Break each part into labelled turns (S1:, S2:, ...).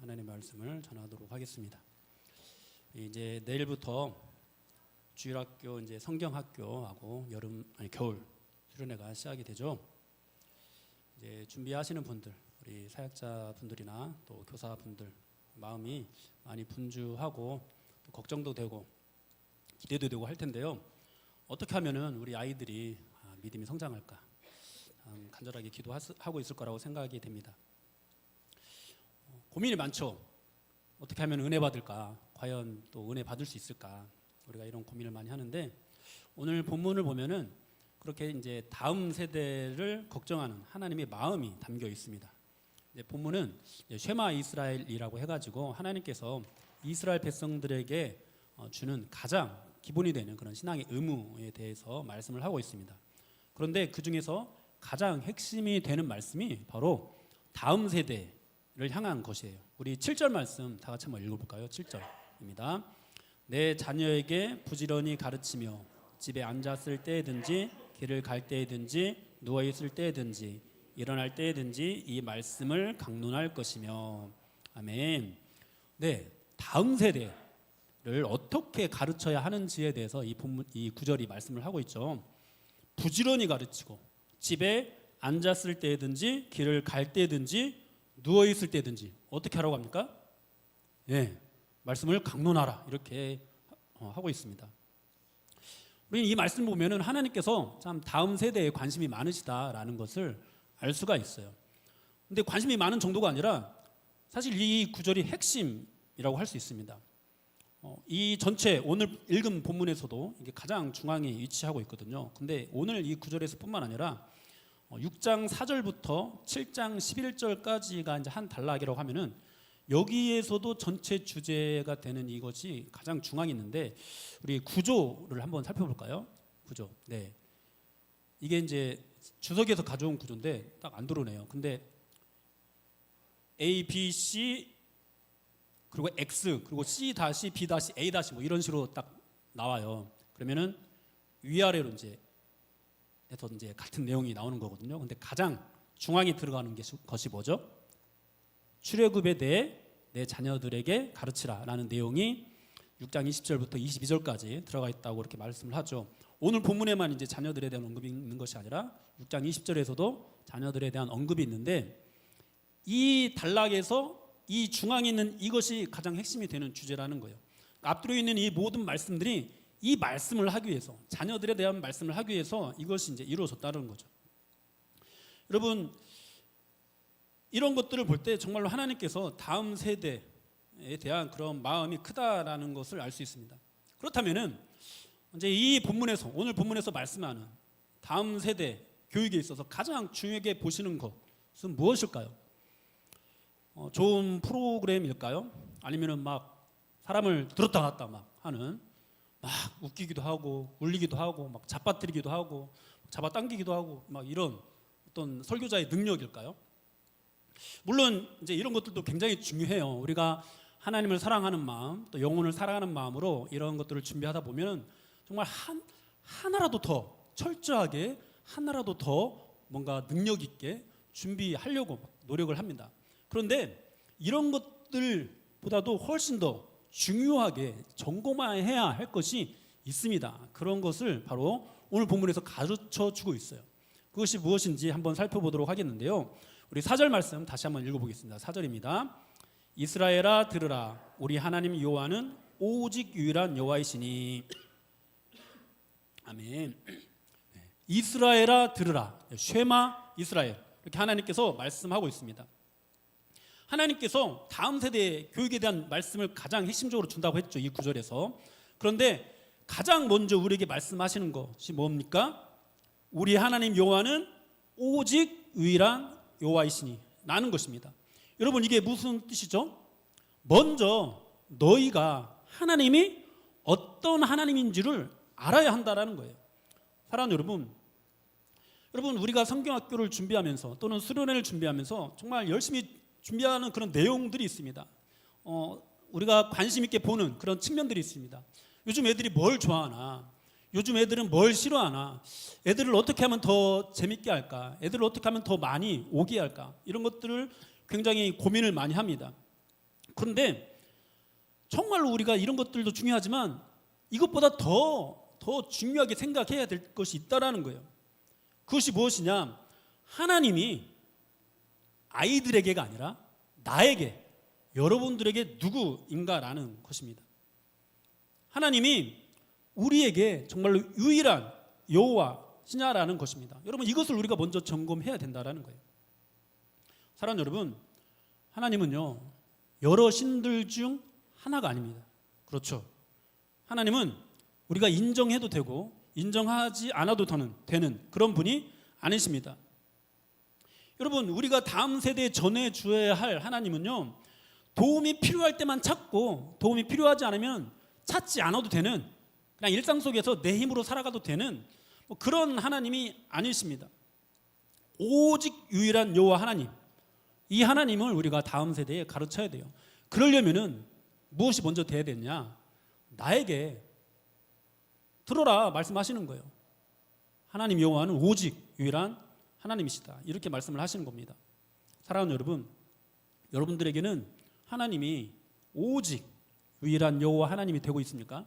S1: 하나님의 말씀을 전하도록 하겠습니다. 이제 내일부터 주일학교 이제 성경학교하고 겨울 수련회가 시작이 되죠. 이제 준비하시는 분들, 우리 사역자 분들이나 또 교사분들 마음이 많이 분주하고 또 걱정도 되고 기대도 되고 할 텐데요. 어떻게 하면은 우리 아이들이 믿음이 성장할까 간절하게 기도하고 있을 거라고 생각이 됩니다. 고민이 많죠. 어떻게 하면 은혜 받을까? 과연 또 은혜 받을 수 있을까? 우리가 이런 고민을 많이 하는데 오늘 본문을 보면은 그렇게 이제 다음 세대를 걱정하는 하나님의 마음이 담겨 있습니다. 본문은 쉐마 이스라엘이라고 해가지고 하나님께서 이스라엘 백성들에게 주는 가장 기본이 되는 그런 신앙의 의무에 대해서 말씀을 하고 있습니다. 그런데 그 중에서 가장 핵심이 되는 말씀이 바로 다음 세대를 향한 것이에요. 우리 7절 말씀 다 같이 한번 읽어볼까요? 7절입니다. 내 자녀에게 부지런히 가르치며 집에 앉았을 때든지 길을 갈 때든지 누워있을 때든지 일어날 때든지 이 말씀을 강론할 것이며. 아멘. 네, 다음 세대를 어떻게 가르쳐야 하는지에 대해서 이 구절이 말씀을 하고 있죠. 부지런히 가르치고 집에 앉았을 때든지 길을 갈 때든지 누워있을 때든지 어떻게 하라고 합니까? 네, 말씀을 강론하라 이렇게 하고 있습니다. 우리는 이 말씀 보면은 하나님께서 참 다음 세대에 관심이 많으시다라는 것을 알 수가 있어요. 근데 관심이 많은 정도가 아니라 사실 이 구절이 핵심이라고 할 수 있습니다. 이 전체 오늘 읽은 본문에서도 이게 가장 중앙에 위치하고 있거든요. 근데 오늘 이 구절에서 뿐만 아니라 6장 4절부터 7장 11절까지가 이제 한 단락이라고 하면은 여기에서도 전체 주제가 되는 이것이 가장 중앙에 있는데 우리 구조를 한번 살펴볼까요? 구조. 네. 이게 이제 주석에서 가져온 구조인데 딱 안 들어오네요. 근데 A, B, C 그리고 X 그리고 C 다시 B 다시 A 다시 뭐 이런 식으로 딱 나와요. 그러면은 위아래로 이제 해서 이제 같은 내용이 나오는 거거든요. 근데 가장 중앙에 들어가는 것이 뭐죠? 출애굽에 대해 내 자녀들에게 가르치라라는 내용이 6장 20절부터 22절까지 들어가 있다고 이렇게 말씀을 하죠. 오늘 본문에만 이제 자녀들에 대한 언급이 있는 것이 아니라 6장 20절에서도 자녀들에 대한 언급이 있는데 이 단락에서 이 중앙에 있는 이것이 가장 핵심이 되는 주제라는 거예요. 앞뒤로 있는 이 모든 말씀들이 이 말씀을 하기 위해서 자녀들에 대한 말씀을 하기 위해서 이것이 이제 이루어졌다는 거죠. 여러분 이런 것들을 볼 때 정말로 하나님께서 다음 세대에 대한 그런 마음이 크다라는 것을 알 수 있습니다. 그렇다면은 이제 이 본문에서 오늘 본문에서 말씀하는 다음 세대 교육에 있어서 가장 중요하게 보시는 것은 무엇일까요? 좋은 프로그램일까요? 아니면은 막 사람을 들었다 놨다 막 하는 막 웃기기도 하고 울리기도 하고 막 잡아뜨리기도 하고 잡아당기기도 하고 막 이런 어떤 설교자의 능력일까요? 물론 이제 이런 것들도 굉장히 중요해요. 우리가 하나님을 사랑하는 마음, 또 영혼을 사랑하는 마음으로 이런 것들을 준비하다 보면 정말 하나라도 더 철저하게 하나라도 더 뭔가 능력 있게 준비하려고 노력을 합니다. 그런데 이런 것들보다도 훨씬 더 중요하게 점검해야 할 것이 있습니다. 그런 것을 바로 오늘 본문에서 가르쳐 주고 있어요. 그것이 무엇인지 한번 살펴보도록 하겠는데요. 우리 4절 말씀 다시 한번 읽어보겠습니다. 4절입니다. 이스라엘아 들으라 우리 하나님 여호와는 오직 유일한 여호와이시니. 아멘. 이스라엘아 들으라. 쉐마 이스라엘 이렇게 하나님께서 말씀하고 있습니다. 하나님께서 다음 세대의 교육에 대한 말씀을 가장 핵심적으로 준다고 했죠. 이 구절에서. 그런데 가장 먼저 우리에게 말씀하시는 것이 뭡니까? 우리 하나님 여호와는 오직 유일한 여호와이시니 라는 것입니다. 여러분 이게 무슨 뜻이죠? 먼저 너희가 하나님이 어떤 하나님인지를 알아야 한다라는 거예요. 사랑하는 여러분 우리가 성경학교를 준비하면서 또는 수련회를 준비하면서 정말 열심히 준비하는 그런 내용들이 있습니다. 우리가 관심 있게 보는 그런 측면들이 있습니다. 요즘 애들이 뭘 좋아하나, 요즘 애들은 뭘 싫어하나, 애들을 어떻게 하면 더 재밌게 할까, 애들을 어떻게 하면 더 많이 오게 할까, 이런 것들을 굉장히 고민을 많이 합니다. 그런데 정말로 우리가 이런 것들도 중요하지만 이것보다 더 중요하게 생각해야 될 것이 있다라는 거예요. 그것이 무엇이냐? 하나님이 아이들에게가 아니라 나에게, 여러분들에게 누구인가라는 것입니다. 하나님이 우리에게 정말로 유일한 여호와시냐라는 것입니다. 여러분, 이것을 우리가 먼저 점검해야 된다라는 거예요. 사랑하는 여러분, 하나님은요 여러 신들 중 하나가 아닙니다. 그렇죠? 하나님은 우리가 인정해도 되고 인정하지 않아도 되는 그런 분이 아니십니다. 여러분, 우리가 다음 세대에 전해줘야 할 하나님은요 도움이 필요할 때만 찾고 도움이 필요하지 않으면 찾지 않아도 되는, 그냥 일상 속에서 내 힘으로 살아가도 되는 그런 하나님이 아니십니다. 오직 유일한 여호와 하나님, 이 하나님을 우리가 다음 세대에 가르쳐야 돼요. 그러려면은 무엇이 먼저 돼야 되냐? 나에게 들어라 말씀하시는 거예요. 하나님 여호와는 오직 유일한 하나님이시다, 이렇게 말씀을 하시는 겁니다. 사랑하는 여러분, 여러분들에게는 하나님이 오직 유일한 여호와 하나님이 되고 있습니까?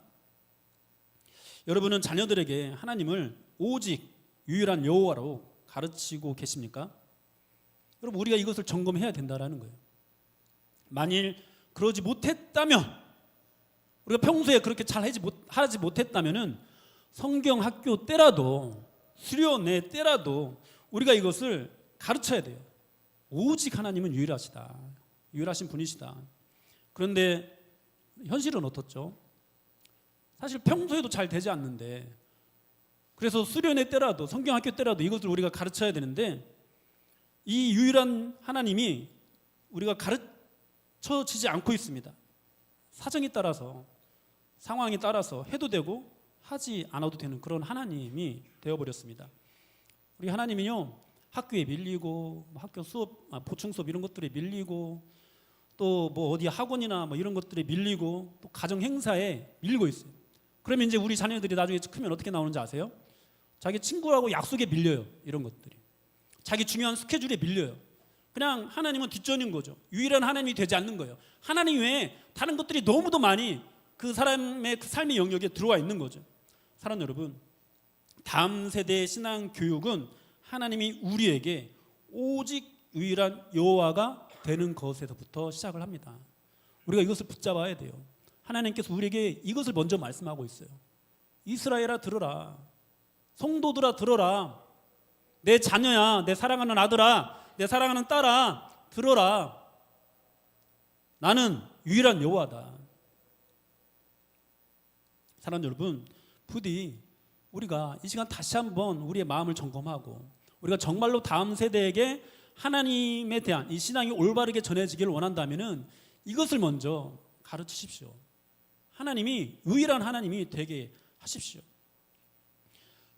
S1: 여러분은 자녀들에게 하나님을 오직 유일한 여호와로 가르치고 계십니까? 여러분, 우리가 이것을 점검해야 된다라는 거예요. 만일 그러지 못했다면, 우리가 평소에 그렇게 잘 하지 못했다면은 성경 학교 때라도, 수련회 때라도 우리가 이것을 가르쳐야 돼요. 오직 하나님은 유일하시다, 유일하신 분이시다. 그런데 현실은 어떻죠? 사실 평소에도 잘 되지 않는데, 그래서 수련회 때라도 성경학교 때라도 이것을 우리가 가르쳐야 되는데, 이 유일한 하나님이 우리가 가르쳐지지 않고 있습니다. 사정에 따라서, 상황에 따라서 해도 되고 하지 않아도 되는 그런 하나님이 되어버렸습니다. 우리 하나님이요 학교에 밀리고, 학교 수업, 보충 수업 이런 것들에 밀리고, 또 뭐 어디 학원이나 뭐 이런 것들에 밀리고, 또 가정 행사에 밀리고 있어요. 그러면 이제 우리 자녀들이 나중에 크면 어떻게 나오는지 아세요? 자기 친구하고 약속에 밀려요. 이런 것들이 자기 중요한 스케줄에 밀려요. 그냥 하나님은 뒷전인 거죠. 유일한 하나님이 되지 않는 거예요. 하나님 외에 다른 것들이 너무도 많이 그 사람의 그 삶의 영역에 들어와 있는 거죠. 사랑하는 여러분, 다음 세대의 신앙 교육은 하나님이 우리에게 오직 유일한 여호와가 되는 것에서부터 시작을 합니다. 우리가 이것을 붙잡아야 돼요. 하나님께서 우리에게 이것을 먼저 말씀하고 있어요. 이스라엘아 들어라, 성도들아 들어라, 내 자녀야, 내 사랑하는 아들아, 내 사랑하는 딸아 들어라, 나는 유일한 여호와다. 사랑하는 여러분, 부디 우리가 이 시간 다시 한번 우리의 마음을 점검하고, 우리가 정말로 다음 세대에게 하나님에 대한 이 신앙이 올바르게 전해지기를 원한다면은 이것을 먼저 가르치십시오. 하나님이 유일한 하나님이 되게 하십시오.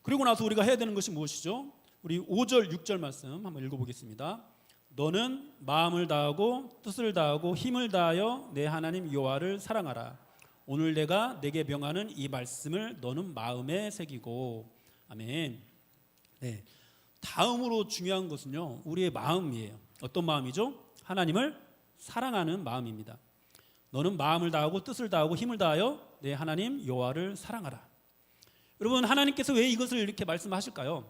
S1: 그리고 나서 우리가 해야 되는 것이 무엇이죠? 우리 5절 6절 말씀 한번 읽어보겠습니다. 너는 마음을 다하고 뜻을 다하고 힘을 다하여 내 하나님 여호와를 사랑하라. 오늘 내가 내게 명하는 이 말씀을 너는 마음에 새기고. 아멘. 네. 다음으로 중요한 것은요, 우리의 마음이에요. 어떤 마음이죠? 하나님을 사랑하는 마음입니다. 너는 마음을 다하고 뜻을 다하고 힘을 다하여 내 하나님 여호와를 사랑하라. 여러분, 하나님께서 왜 이것을 이렇게 말씀하실까요?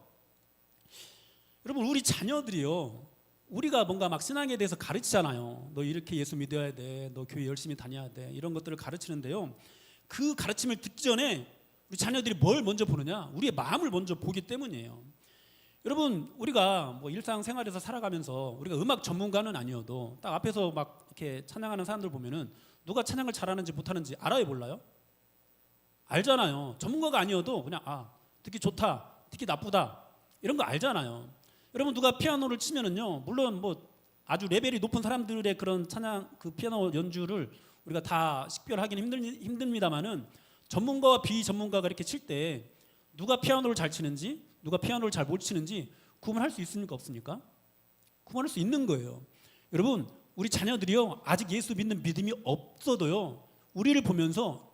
S1: 여러분, 우리 자녀들이요, 우리가 뭔가 막 신앙에 대해서 가르치잖아요. 너 이렇게 예수 믿어야 돼, 너 교회 열심히 다녀야 돼, 이런 것들을 가르치는데요, 그 가르침을 듣기 전에 우리 자녀들이 뭘 먼저 보느냐? 우리의 마음을 먼저 보기 때문이에요. 여러분, 우리가 뭐 일상생활에서 살아가면서 우리가 음악 전문가는 아니어도 딱 앞에서 막 이렇게 찬양하는 사람들 보면은 누가 찬양을 잘하는지 못하는지 알아요, 몰라요? 알잖아요. 전문가가 아니어도 그냥 듣기 좋다, 듣기 나쁘다, 이런 거 알잖아요. 여러분, 누가 피아노를 치면은요, 물론 뭐 아주 레벨이 높은 사람들의 그런 찬양, 그 피아노 연주를 우리가 다 식별하기는 힘듭니다만은 전문가와 비전문가가 이렇게 칠 때 누가 피아노를 잘 치는지, 누가 피아노를 잘 못 치는지 구분할 수 있습니까, 없습니까? 구분할 수 있는 거예요. 여러분, 우리 자녀들이요, 아직 예수 믿는 믿음이 없어도요, 우리를 보면서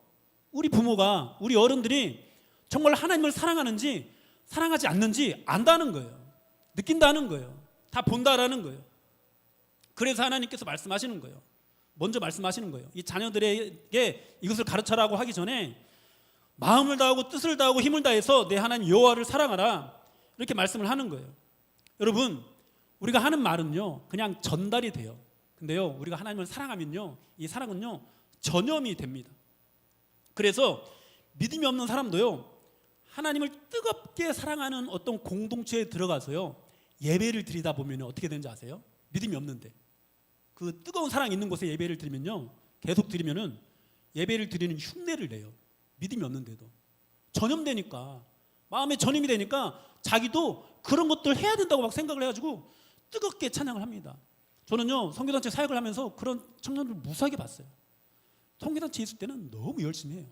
S1: 우리 부모가, 우리 어른들이 정말 하나님을 사랑하는지 사랑하지 않는지 안다는 거예요. 느낀다는 거예요. 다 본다라는 거예요. 그래서 하나님께서 말씀하시는 거예요. 먼저 말씀하시는 거예요. 이 자녀들에게 이것을 가르쳐라고 하기 전에 마음을 다하고 뜻을 다하고 힘을 다해서 내 하나님 여호와를 사랑하라, 이렇게 말씀을 하는 거예요. 여러분, 우리가 하는 말은요 그냥 전달이 돼요. 근데요 우리가 하나님을 사랑하면요 이 사랑은요 전염이 됩니다. 그래서 믿음이 없는 사람도요 하나님을 뜨겁게 사랑하는 어떤 공동체에 들어가서요 예배를 드리다 보면 어떻게 되는지 아세요? 믿음이 없는데 그 뜨거운 사랑이 있는 곳에 예배를 드리면요 계속 드리면은 예배를 드리는 흉내를 내요. 믿음이 없는데도 전염되니까, 마음에 전염이 되니까 자기도 그런 것들 해야 된다고 막 생각을 해가지고 뜨겁게 찬양을 합니다. 저는요 선교단체 사역을 하면서 그런 청년들 무수하게 봤어요. 선교단체에 있을 때는 너무 열심히 해요.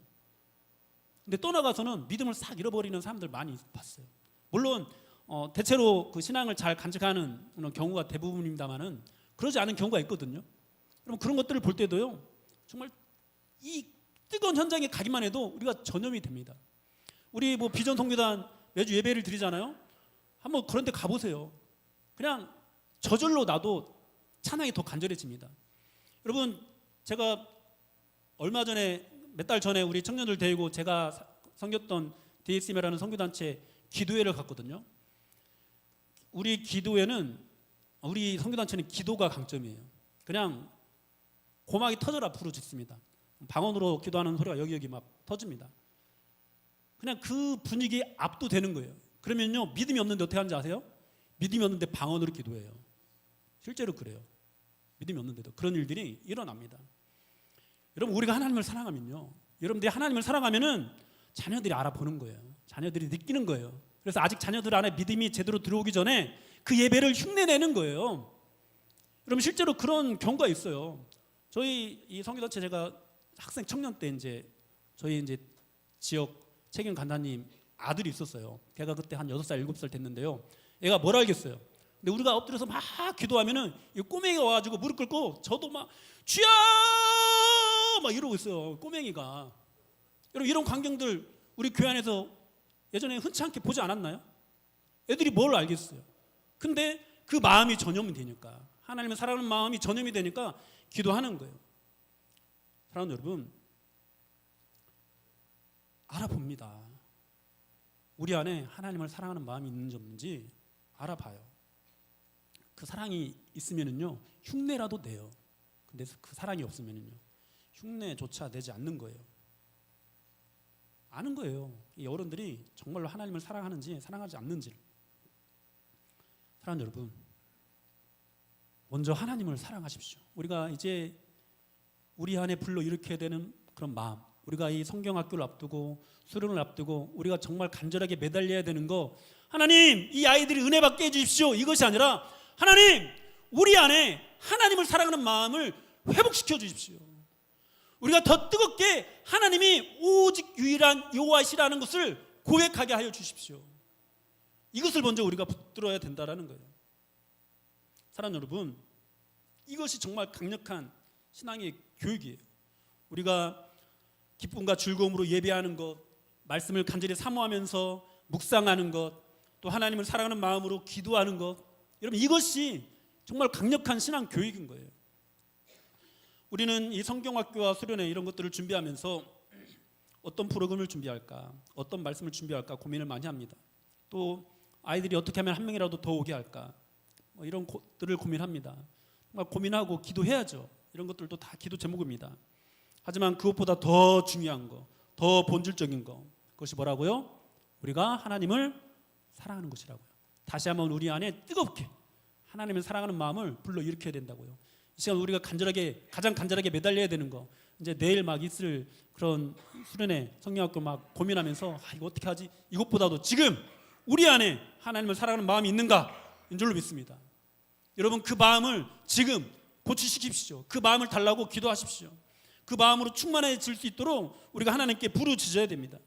S1: 근데 떠나가서는 믿음을 싹 잃어버리는 사람들 많이 봤어요. 물론 대체로 그 신앙을 잘 간직하는 경우가 대부분입니다만은 그러지 않은 경우가 있거든요. 그럼 그런 것들을 볼 때도요 정말 이 뜨거운 현장에 가기만 해도 우리가 전염이 됩니다. 우리 뭐 비전 선교단 매주 예배를 드리잖아요. 한번 그런 데 가보세요. 그냥 저절로 나도 찬양이 더 간절해집니다. 여러분, 제가 얼마 전에 몇 달 전에 우리 청년들 데리고 제가 섬겼던 DSM이라는 선교단체 기도회를 갔거든요. 우리 기도회는, 우리 선교단체는 기도가 강점이에요. 그냥 고막이 터져라 부르짖습니다. 방언으로 기도하는 소리가 여기저기 막 터집니다. 그냥 그 분위기에 압도되는 거예요. 그러면요 믿음이 없는데 어떻게 하는지 아세요? 믿음이 없는데 방언으로 기도해요. 실제로 그래요. 믿음이 없는데도 그런 일들이 일어납니다. 여러분, 우리가 하나님을 사랑하면요, 여러분들이 하나님을 사랑하면은 자녀들이 알아보는 거예요. 자녀들이 느끼는 거예요. 그래서 아직 자녀들 안에 믿음이 제대로 들어오기 전에 그 예배를 흉내내는 거예요. 여러분, 실제로 그런 경우가 있어요. 저희 이 선교단체 제가 학생 청년 때 이제 저희 이제 지역 책임 간사님 아들이 있었어요. 걔가 그때 한 6살, 7살 됐는데요. 얘가 뭘 알겠어요. 근데 우리가 엎드려서 막 기도하면은 이 꼬맹이가 와가지고 무릎 꿇고 저도 막 주여 막 이러고 있어요. 꼬맹이가. 여러분, 이런 광경들 우리 교회 안에서 예전에 흔치 않게 보지 않았나요? 애들이 뭘 알겠어요. 근데 그 마음이 전염이 되니까, 하나님을 사랑하는 마음이 전염이 되니까 기도하는 거예요. 사랑하는 여러분, 알아봅니다. 우리 안에 하나님을 사랑하는 마음이 있는지 없는지 알아봐요. 그 사랑이 있으면은요 흉내라도 내요. 근데 그 사랑이 없으면은요 흉내조차 내지 않는 거예요. 아는 거예요. 이 어른들이 정말로 하나님을 사랑하는지 사랑하지 않는지를. 사랑하는 여러분, 먼저 하나님을 사랑하십시오. 우리가 이제 우리 안에 불러일으켜야 되는 그런 마음, 우리가 이 성경학교를 앞두고 수련을 앞두고 우리가 정말 간절하게 매달려야 되는 거, 하나님 이 아이들이 은혜 받게 해주십시오, 이것이 아니라 하나님 우리 안에 하나님을 사랑하는 마음을 회복시켜 주십시오. 우리가 더 뜨겁게 하나님이 오직 유일한 여호와시라는 것을 고백하게 하여 주십시오. 이것을 먼저 우리가 붙들어야 된다는 거예요. 사랑하는 여러분, 이것이 정말 강력한 신앙의 교육이에요. 우리가 기쁨과 즐거움으로 예배하는 것, 말씀을 간절히 사모하면서 묵상하는 것, 또 하나님을 사랑하는 마음으로 기도하는 것, 여러분 이것이 정말 강력한 신앙 교육인 거예요. 우리는 이 성경학교와 수련회 이런 것들을 준비하면서 어떤 프로그램을 준비할까, 어떤 말씀을 준비할까 고민을 많이 합니다. 또 아이들이 어떻게 하면 한 명이라도 더 오게 할까, 이런 것들을 고민합니다. 정말 고민하고 기도해야죠. 이런 것들도 다 기도 제목입니다. 하지만 그것보다 더 중요한 거, 더 본질적인 거, 그것이 뭐라고요? 우리가 하나님을 사랑하는 것이라고요. 다시 한번 우리 안에 뜨겁게 하나님을 사랑하는 마음을 불러일으켜야 된다고요. 이 시간 우리가 가장 간절하게 매달려야 되는 거, 이제 내일 막 있을 그런 수련회 성경학교 막 고민하면서 이거 어떻게 하지? 이것보다도 지금 우리 안에 하나님을 사랑하는 마음이 있는가? 인 줄로 믿습니다. 여러분, 그 마음을 지금 고치시키십시오. 그 마음을 달라고 기도하십시오. 그 마음으로 충만해질 수 있도록 우리가 하나님께 부르짖어야 됩니다.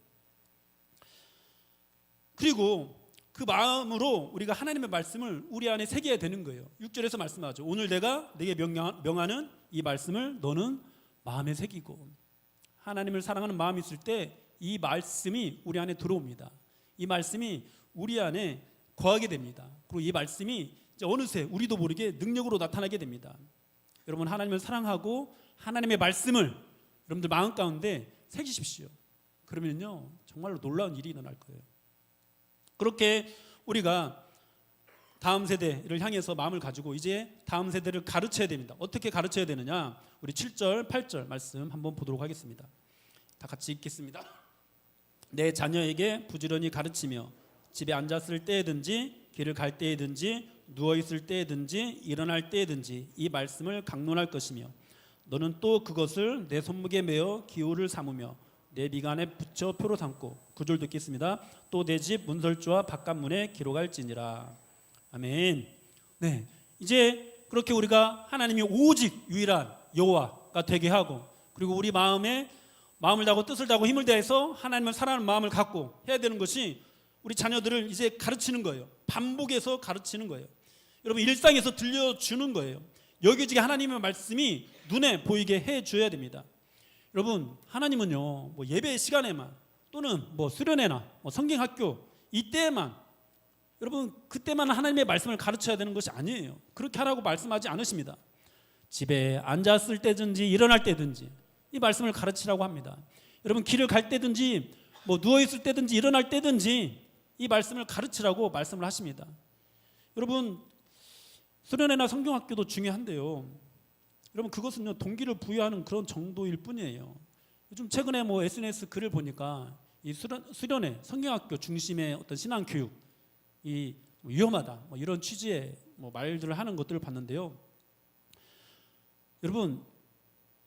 S1: 그리고 그 마음으로 우리가 하나님의 말씀을 우리 안에 새겨야 되는 거예요. 6절에서 말씀하죠. 오늘 내가 네게 명하는 이 말씀을 너는 마음에 새기고. 하나님을 사랑하는 마음이 있을 때 이 말씀이 우리 안에 들어옵니다. 이 말씀이 우리 안에 거하게 됩니다. 그리고 이 말씀이 이제 어느새 우리도 모르게 능력으로 나타나게 됩니다. 여러분, 하나님을 사랑하고 하나님의 말씀을 여러분들 마음 가운데 새기십시오. 그러면요 정말로 놀라운 일이 일어날 거예요. 그렇게 우리가 다음 세대를 향해서 마음을 가지고 이제 다음 세대를 가르쳐야 됩니다. 어떻게 가르쳐야 되느냐? 우리 7절, 8절 말씀 한번 보도록 하겠습니다. 다 같이 읽겠습니다. 내 자녀에게 부지런히 가르치며 집에 앉았을 때에든지 길을 갈 때에든지 누워있을 때에든지 일어날 때에든지 이 말씀을 강론할 것이며 너는 또 그것을 내 손목에 메어 기호를 삼으며 내 미간에 붙여 표로 삼고 9절 듣겠습니다. 또 내 집 문설주와 바깥문에 기록할지니라. 아멘. 네, 이제 그렇게 우리가 하나님이 오직 유일한 여호와가 되게 하고 그리고 우리 마음을 다하고 뜻을 다하고 힘을 다해서 하나님을 사랑하는 마음을 갖고 해야 되는 것이 우리 자녀들을 이제 가르치는 거예요. 반복해서 가르치는 거예요. 여러분 일상에서 들려주는 거예요. 여기저기 하나님의 말씀이 눈에 보이게 해줘야 됩니다. 여러분 하나님은요 뭐 예배 시간에만 또는 뭐 수련회나 뭐 성경학교 이때만 여러분 그때만 하나님의 말씀을 가르쳐야 되는 것이 아니에요. 그렇게 하라고 말씀하지 않으십니다. 집에 앉았을 때든지 일어날 때든지 이 말씀을 가르치라고 합니다. 여러분 길을 갈 때든지 뭐 누워있을 때든지 일어날 때든지 이 말씀을 가르치라고 말씀을 하십니다. 여러분 수련회나 성경학교도 중요한데요, 여러분 그것은요 동기를 부여하는 그런 정도일 뿐이에요. 요즘 최근에 뭐 SNS 글을 보니까 이 수련회 성경학교 중심의 어떤 신앙교육 이 위험하다 뭐 이런 취지의 뭐 말들을 하는 것들을 봤는데요. 여러분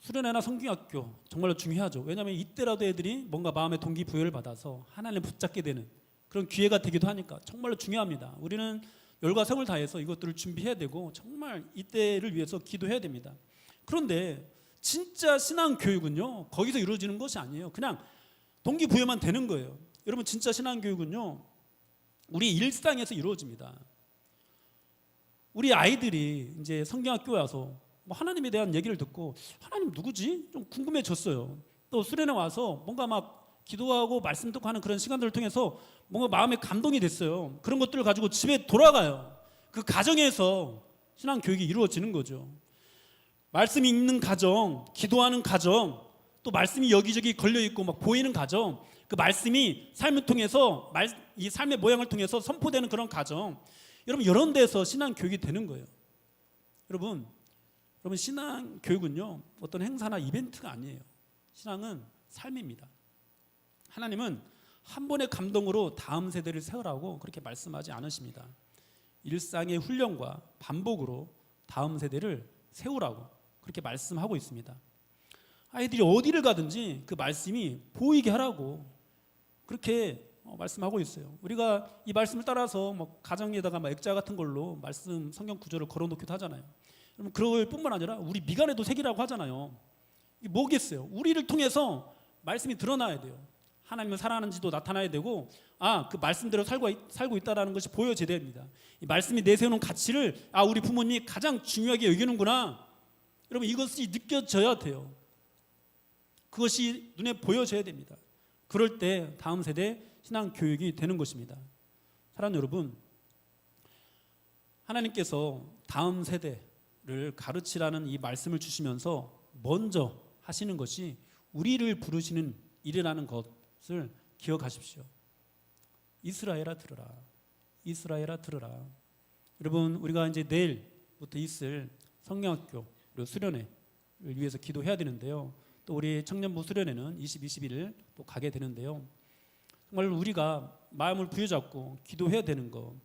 S1: 수련회나 성경학교 정말로 중요하죠. 왜냐하면 이때라도 애들이 뭔가 마음의 동기부여를 받아서 하나님을 붙잡게 되는 그런 기회가 되기도 하니까 정말로 중요합니다. 우리는 열과 성을 다해서 이것들을 준비해야 되고 정말 이때를 위해서 기도해야 됩니다. 그런데 진짜 신앙교육은요 거기서 이루어지는 것이 아니에요. 그냥 동기부여만 되는 거예요. 여러분 진짜 신앙교육은요 우리 일상에서 이루어집니다. 우리 아이들이 이제 성경학교에 와서 뭐 하나님에 대한 얘기를 듣고 하나님 누구지? 좀 궁금해졌어요. 또 수련회 와서 뭔가 막 기도하고 말씀 듣고 하는 그런 시간들을 통해서 뭔가 마음에 감동이 됐어요. 그런 것들을 가지고 집에 돌아가요. 그 가정에서 신앙교육이 이루어지는 거죠. 말씀이 있는 가정, 기도하는 가정, 또 말씀이 여기저기 걸려있고 막 보이는 가정, 그 말씀이 삶을 통해서 이 삶의 모양을 통해서 선포되는 그런 가정, 여러분 이런 데서 신앙 교육이 되는 거예요. 여러분 신앙 교육은요 어떤 행사나 이벤트가 아니에요. 신앙은 삶입니다. 하나님은 한 번의 감동으로 다음 세대를 세우라고 그렇게 말씀하지 않으십니다. 일상의 훈련과 반복으로 다음 세대를 세우라고 그렇게 말씀하고 있습니다. 아이들이 어디를 가든지 그 말씀이 보이게 하라고 그렇게 말씀하고 있어요. 우리가 이 말씀을 따라서 뭐 가정에다가 막 액자 같은 걸로 말씀 성경 구절을 걸어놓기도 하잖아요. 그럼 그럴 뿐만 아니라 우리 미간에도 새기라고 하잖아요. 이게 뭐겠어요? 우리를 통해서 말씀이 드러나야 돼요. 하나님을 사랑하는지도 나타나야 되고 그 말씀대로 살고 있다는 것이 보여져야 됩니다. 이 말씀이 내세우는 가치를 우리 부모님이 가장 중요하게 여기는구나. 여러분 이것이 느껴져야 돼요. 그것이 눈에 보여져야 됩니다. 그럴 때 다음 세대 신앙 교육이 되는 것입니다. 사랑하는 여러분, 하나님께서 다음 세대를 가르치라는 이 말씀을 주시면서 먼저 하시는 것이 우리를 부르시는 일이라는 것을 기억하십시오. 이스라엘아 들으라. 이스라엘아 들으라. 여러분 우리가 이제 내일부터 있을 성경학교 그리고 수련회를 위해서 기도해야 되는데요. 또 우리 청년부 수련회는 20, 21일 또 가게 되는데요. 정말 우리가 마음을 부여잡고 기도해야 되는 거,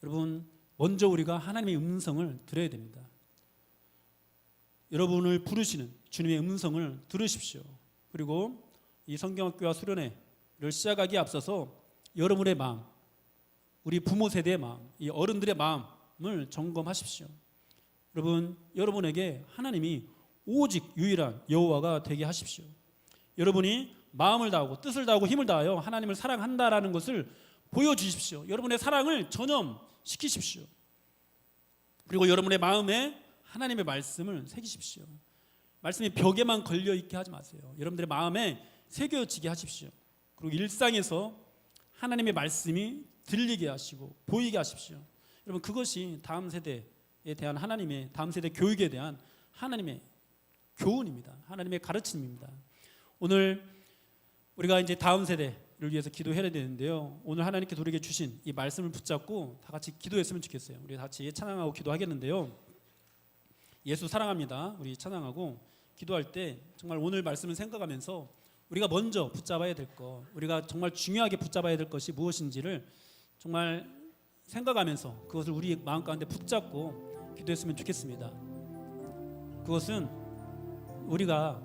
S1: 여러분 먼저 우리가 하나님의 음성을 들어야 됩니다. 여러분을 부르시는 주님의 음성을 들으십시오. 그리고 이 성경학교와 수련회를 시작하기에 앞서서 여러분의 마음, 우리 부모 세대의 마음, 이 어른들의 마음을 점검하십시오. 여러분, 여러분에게 하나님이 오직 유일한 여호와가 되게 하십시오. 여러분이 마음을 다하고 뜻을 다하고 힘을 다하여 하나님을 사랑한다라는 것을 보여주십시오. 여러분의 사랑을 전염시키십시오. 그리고 여러분의 마음에 하나님의 말씀을 새기십시오. 말씀이 벽에만 걸려있게 하지 마세요. 여러분들의 마음에 새겨지게 하십시오. 그리고 일상에서 하나님의 말씀이 들리게 하시고 보이게 하십시오. 여러분 그것이 다음 세대에 대한 하나님의 다음 세대 교육에 대한 하나님의 교훈입니다. 하나님의 가르침입니다. 오늘 우리가 이제 다음 세대를 위해서 기도해야 되는데요. 오늘 하나님께서 우리에게 주신 이 말씀을 붙잡고 다 같이 기도했으면 좋겠어요. 우리 같이 찬양하고 기도하겠는데요. 예수 사랑합니다. 우리 찬양하고 기도할 때 정말 오늘 말씀을 생각하면서 우리가 먼저 붙잡아야 될 것, 우리가 정말 중요하게 붙잡아야 될 것이 무엇인지를 정말 생각하면서 그것을 우리 마음 가운데 붙잡고 기도했으면 좋겠습니다. 그것은 우리가